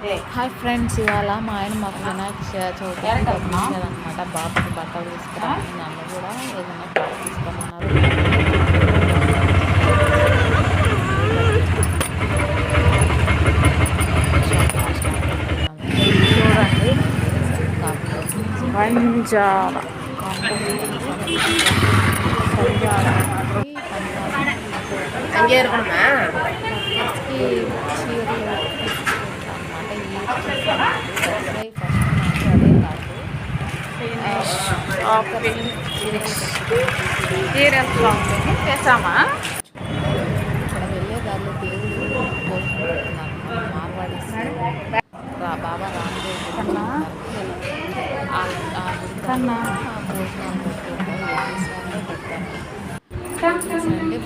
Hi friends, ఇవాళ మా ఆయన మాకు వినాయక చవితి పంపించారనమాట. బాబుకి బట్టలు తీసుకురాని నన్ను కూడా ఏదైనా బాగా తీసుకోమన్నారు. చూడండి, పంజాబ్ చేసామా. ఇక్కడ వెళ్ళే దారిలో దేవుడు మార్వాడి బాబా రామదేవ్ భోజనాలు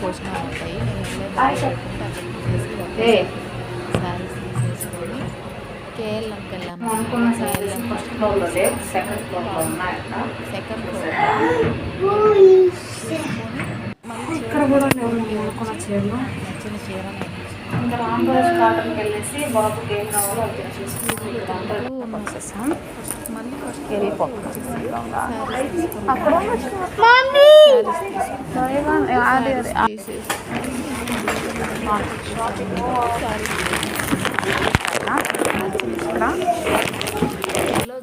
భోజనాలు ఉంటాయి. శారీస్ తీసేసుకొని కేఎల్ఎంకి వెళ్ళాము. సెకండ్ ఫ్లోర్ ఇక్కడ కూడా నచ్చిన చీర ఇంకా రాంబాబు కాటన్కి వెళ్ళేసి బాబుకి ఏం కావాలో అది వచ్చేసాం. మళ్ళీ ఫస్ట్ అక్కడ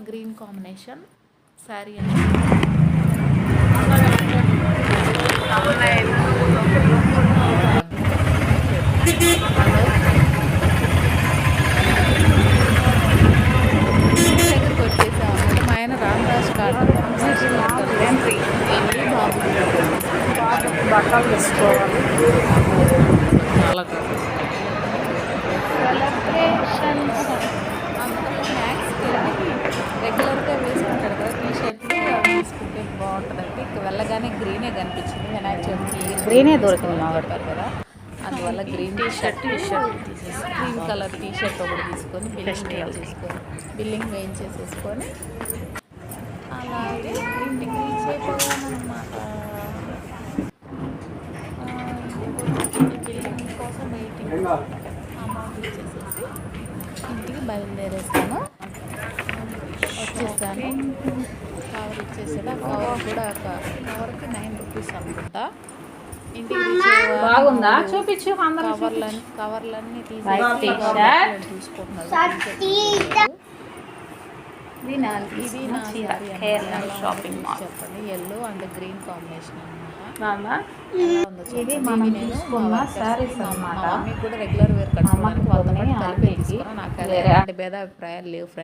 గ్రీన్ కాంబినేషన్ శారీ అండి. దగ్గరికి వచ్చేసాము. మా ఆయన రామరాజ్ కాటన్ వెళ్ళి బట్టలు తీసుకోవాలి. సెలబ్రేషన్స్ అందులో మ్యాక్స్కి వెళ్ళి రెగ్యులర్గా వేసుకుంటాడు కదా టీషర్ట్లు, అవి తీసుకుంటే బాగుంటుందంటే ఇక వెళ్ళగానే గ్రీనే కనిపించింది. వినాయక చవితికి గ్రీనే దొరికింది మా పడతారు కదా, అందువల్ల గ్రీన్ టీషర్ట్ తీసేసి గ్రీన్ కలర్ టీషర్ట్ ఒకటి తీసుకొని బిల్లింగ్ వేయించేసేసుకొని అలాగే ఇంటికి రీచ్ అయిపోయామన్నమాట. బిల్లింగ్ కోసం వెయిటింగ్, అమౌంట్ ఇచ్చేసేసి ఇంటికి బయలుదేరేసాను. వచ్చేసాను. కవర్ ఇచ్చేసాడు. ఆ కవర్ కూడా కవర్కి 9 రూపీస్ అనుకుంటా. ఇంటికి బాగుందా చూపించు. కవర్లన్నీ తీసి చూసుకుంటున్నారు. ఇది నా షాపింగ్ చెప్పండి. ఎల్లో అండ్ గ్రీన్ కాంబినేషన్ అన్నమాట. ఇది మనం తీసుకున్న సారీస్ అన్నమాట. మమ్మీ కూడా రెగ్యులర్ వేర్ కట్టుకోవడానికి వాళ్ళతో పాటు కలిపి తీసుకున్నా. నాకు అలాంటి భేద అభిప్రాయాలు లేవు.